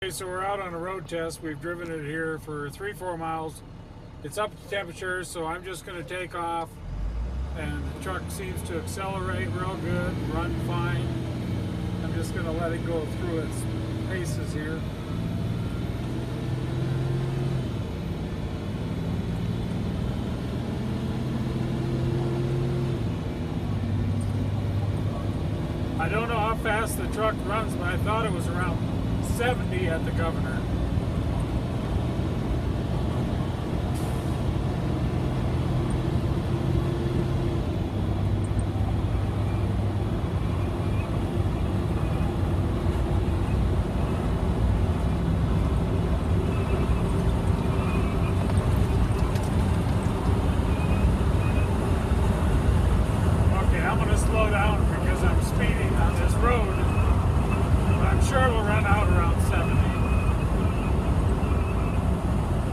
Okay, so we're out on a road test. We've driven it here for 3-4 miles. It's up to temperature, so I'm just going to take off, and the truck seems to accelerate real good, run fine. I'm just going to let it go through its paces here. I don't know how fast the truck runs, but I thought it was around 70 at the governor.